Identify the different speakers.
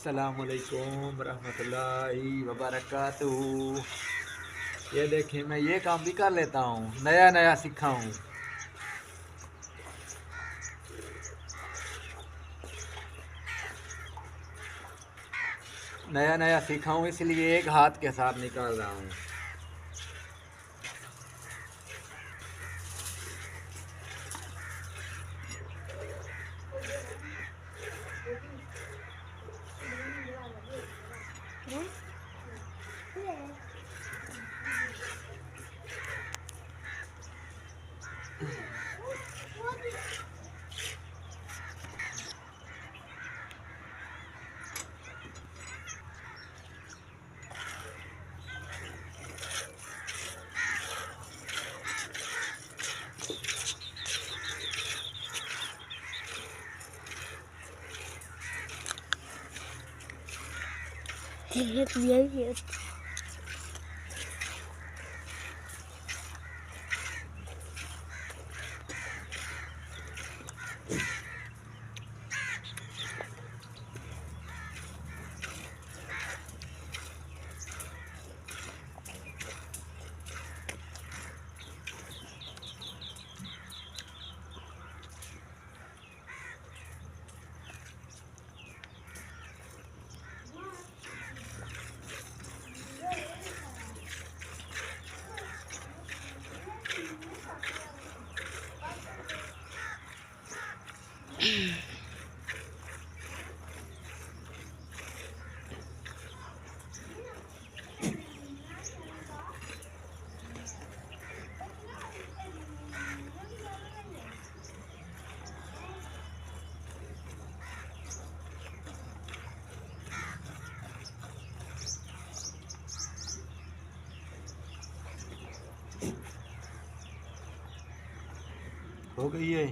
Speaker 1: अस्सलामुअलैकुम रहमतुल्लाहि वबरकातुहू। ये देखिए, मैं ये काम भी कर लेता हूँ, नया नया सीखा हूँ। नया नया सीखा हूँ, इसलिए एक हाथ के साथ निकाल रहा हूँ। हो गई है।